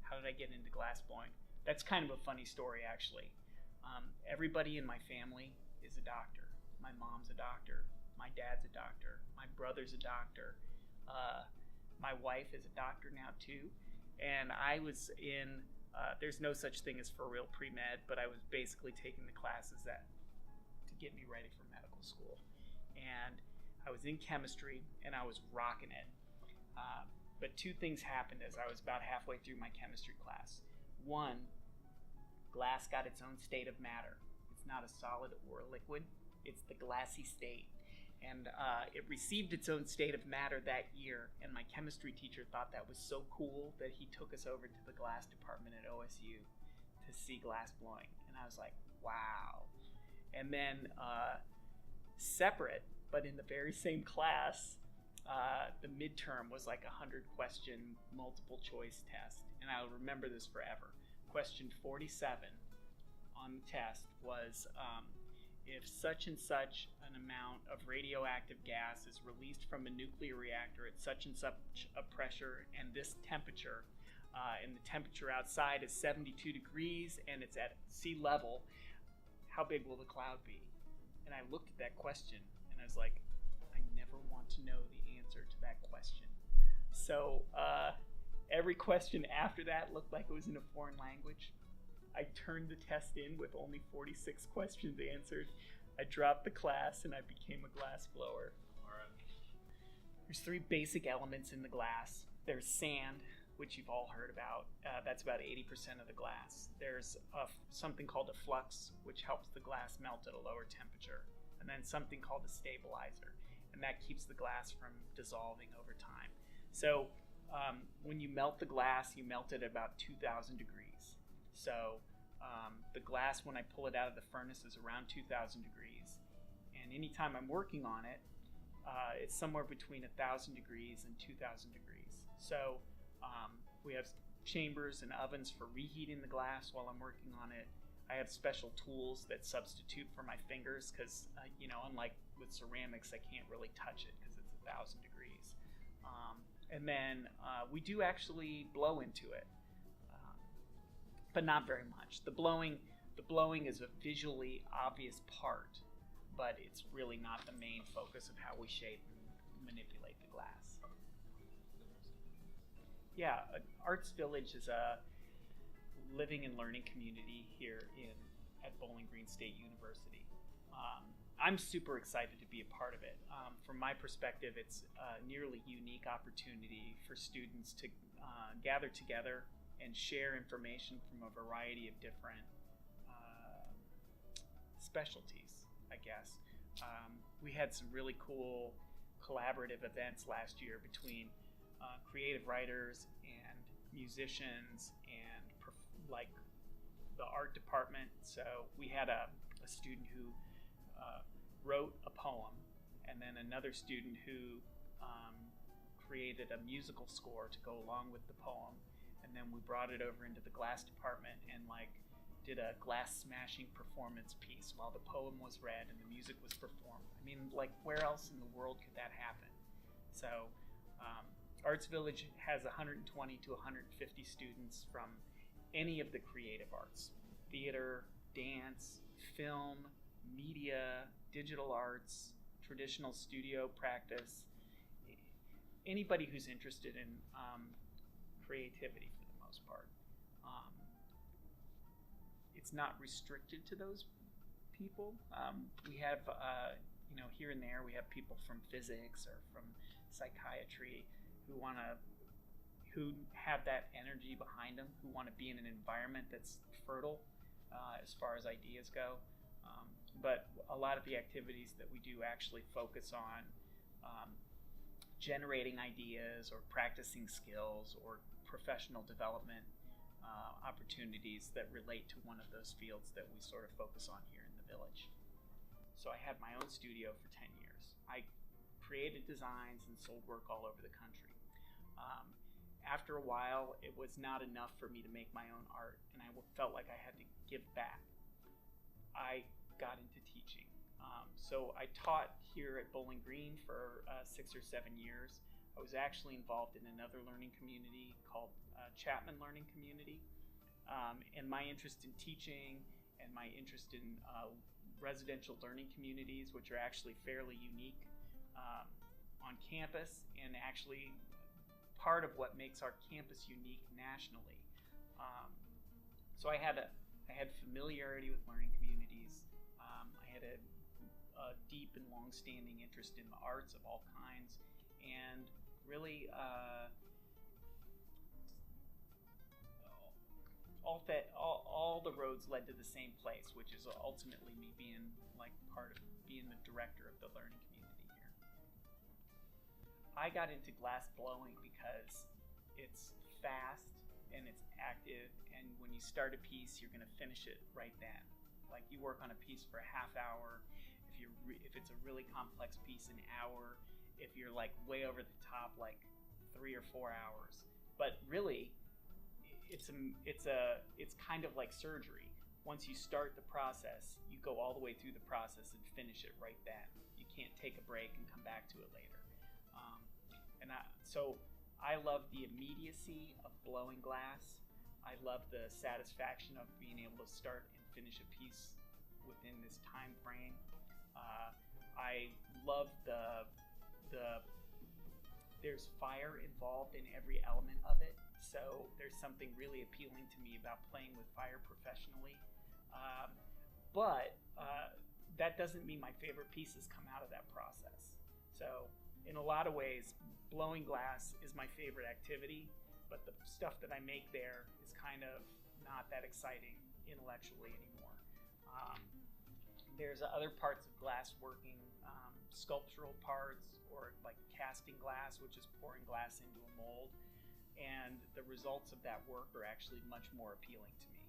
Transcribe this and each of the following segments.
How did I get into glass blowing? That's kind of a funny story, actually. Everybody in my family is a doctor. My mom's a doctor. My dad's a doctor. My brother's a doctor. My wife is a doctor now too. And I was in, there's no such thing as for real pre-med, but I was basically taking the classes that to get me ready for medical school. And I was in chemistry and I was rocking it. But two things happened as I was about halfway through my chemistry class. One, glass got its own state of matter. It's not a solid or a liquid. It's the glassy state. And it received its own state of matter that year, and my chemistry teacher thought that was so cool that he took us over to the glass department at OSU to see glass blowing. And I was like, wow. And then separate, but in the very same class, the midterm was like a 100-question multiple choice test. And I'll remember this forever. Question 47 on the test was, if such and such an amount of radioactive gas is released from a nuclear reactor at such and such a pressure and this temperature, and the temperature outside is 72 degrees and it's at sea level, how big will the cloud be? And I looked at that question and I was like, I never want to know the answer to that question. So every question after that looked like it was in a foreign language. I turned the test in with only 46 questions answered. I dropped the class and I became a glass blower. All right. There's three basic elements in the glass. There's sand, which you've all heard about. That's about 80% of the glass. There's something called a flux, which helps the glass melt at a lower temperature. And then something called a stabilizer. And that keeps the glass from dissolving over time. So when you melt the glass, you melt it at about 2,000 degrees. So the glass, when I pull it out of the furnace, is around 2,000 degrees. And anytime I'm working on it, it's somewhere between 1,000 degrees and 2,000 degrees. So we have chambers and ovens for reheating the glass while I'm working on it. I have special tools that substitute for my fingers because, unlike with ceramics, I can't really touch it because it's 1,000 degrees. And then we do actually blow into it. But not very much. The blowing is a visually obvious part, but it's really not the main focus of how we shape and manipulate the glass. Yeah, Arts Village is a living and learning community here at Bowling Green State University. I'm super excited to be a part of it. From my perspective, it's a nearly unique opportunity for students to gather together and share information from a variety of different specialties, I guess. We had some really cool collaborative events last year between creative writers and musicians and like the art department. So we had a student who wrote a poem, and then another student who created a musical score to go along with the poem. And then we brought it over into the glass department and did a glass smashing performance piece while the poem was read and the music was performed. I mean, where else in the world could that happen? So Arts Village has 120 to 150 students from any of the creative arts: theater, dance, film, media, digital arts, traditional studio practice. Anybody who's interested in creativity for the most part. It's not restricted to those people. We have, here and there, we have people from physics or from psychiatry who have that energy behind them, who want to be in an environment that's fertile as far as ideas go. But a lot of the activities that we do actually focus on generating ideas or practicing skills or professional development opportunities that relate to one of those fields that we sort of focus on here in the village. So I had my own studio for 10 years. I created designs and sold work all over the country. After a while, it was not enough for me to make my own art, and I felt like I had to give back. I got into teaching. So I taught here at Bowling Green for 6 or 7 years. I was actually involved in another learning community called Chapman Learning Community. And my interest in teaching and my interest in residential learning communities, which are actually fairly unique on campus, and actually part of what makes our campus unique nationally. So I had familiarity with learning communities. I had a deep and long-standing interest in the arts of all kinds, and really all the roads led to the same place, which is ultimately me being like part of being the director of the learning community here. I got into glass blowing because it's fast and it's active, and when you start a piece, you're going to finish it right then. Like, you work on a piece for a half hour. If it's a really complex piece, an hour. If you're like way over the top, like 3 or 4 hours. But really, it's kind of like surgery. Once you start the process, you go all the way through the process and finish it right then. You can't take a break and come back to it later. So I love the immediacy of blowing glass. I love the satisfaction of being able to start and finish a piece within this time frame. I love there's fire involved in every element of it, so there's something really appealing to me about playing with fire professionally. But that doesn't mean my favorite pieces come out of that process. So in a lot of ways, blowing glass is my favorite activity, but the stuff that I make there is kind of not that exciting intellectually anymore. There's other parts of glass working, sculptural parts, or like casting glass, which is pouring glass into a mold, and the results of that work are actually much more appealing to me.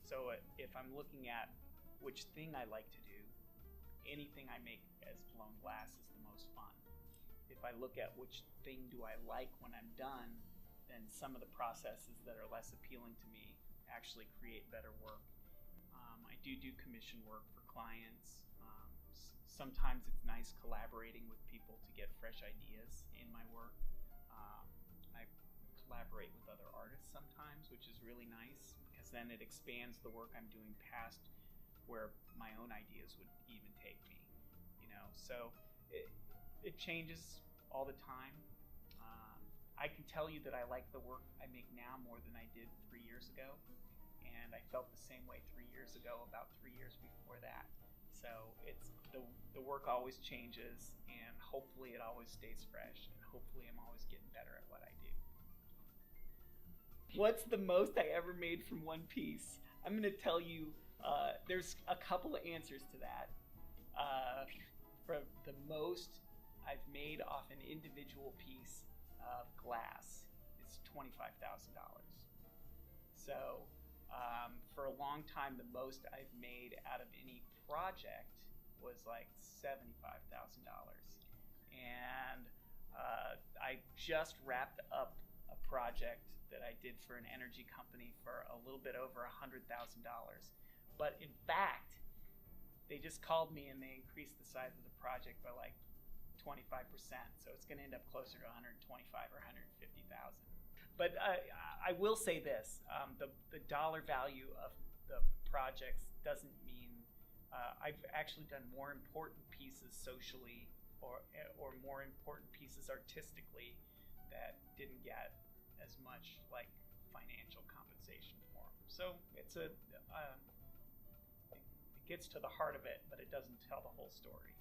So if I'm looking at which thing I like to do, anything I make as blown glass is the most fun. If I look at which thing do I like when I'm done, then some of the processes that are less appealing to me actually create better work. I do commission work for clients. Sometimes it's nice collaborating with people to get fresh ideas in my work. I collaborate with other artists sometimes, which is really nice, because then it expands the work I'm doing past where my own ideas would even take me. So it changes all the time. I can tell you that I like the work I make now more than I did 3 years ago, and I felt the same way 3 years ago, about 3 years before that. So it's the work always changes, and hopefully it always stays fresh, and hopefully I'm always getting better at what I do. What's the most I ever made from one piece? I'm going to tell you, there's a couple of answers to that. For the most I've made off an individual piece of glass is $25,000. So for a long time, the most I've made out of any project was like $75,000. And I just wrapped up a project that I did for an energy company for a little bit over $100,000. But in fact, they just called me and they increased the size of the project by like 25%. So it's going to end up closer to 125 or 150,000. But I will say this: the dollar value of the projects doesn't mean I've actually done more important pieces socially or more important pieces artistically that didn't get as much like financial compensation for them. So it's it gets to the heart of it, but it doesn't tell the whole story,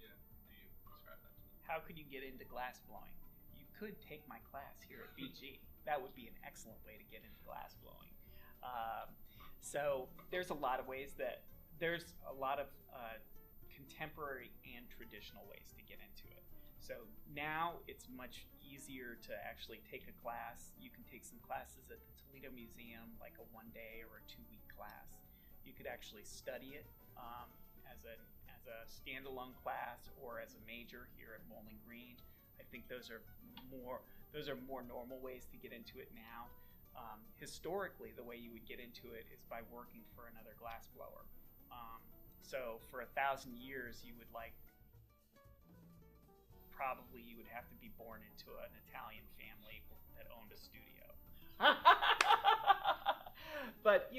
Yeah. Do you describe that to me? How could you get into glass blowing? You could take my class here at BG. That would be an excellent way to get into glass blowing. So there's a lot of ways there's a lot of contemporary and traditional ways to get into it. So now it's much easier to actually take a class. You can take some classes at the Toledo Museum, like a 1-day or a 2-week class. You could actually study it as a standalone class or as a major here at Bowling Green. I think those are more normal ways to get into it now. Historically, the way you would get into it is by working for another glass blower. So for 1,000 years, you would like probably you would have to be born into an Italian family that owned a studio. But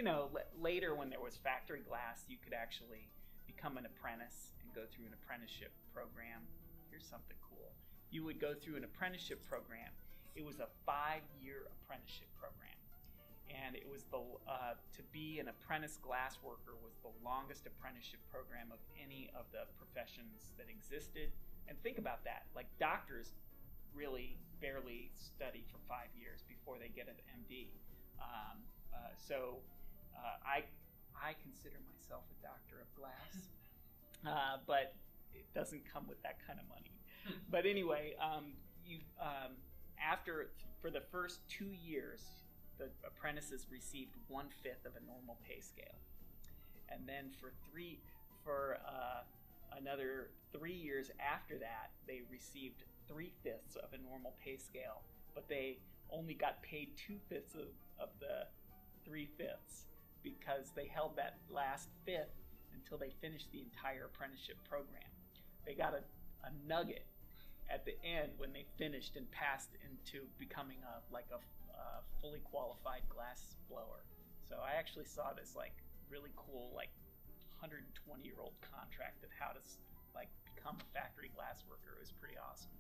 later when there was factory glass, you could actually become an apprentice and go through an apprenticeship program. Here's something cool. You would go through an apprenticeship program. It was a 5-year apprenticeship program. And it was to be an apprentice glass worker was the longest apprenticeship program of any of the professions that existed. And think about that. Like doctors really barely study for 5 years before they get an MD. So I consider myself a doctor of glass, but it doesn't come with that kind of money. But anyway, for the first 2 years, the apprentices received 1/5 of a normal pay scale, and then for another 3 years after that, they received 3/5 of a normal pay scale, but they only got paid 2/5 of the 3/5 because they held that last fifth until they finished the entire apprenticeship program. They got a nugget at the end when they finished and passed into becoming a fully qualified glass blower. So I actually saw this really cool 120-year-old contract of how to become a factory glass worker. It was pretty awesome.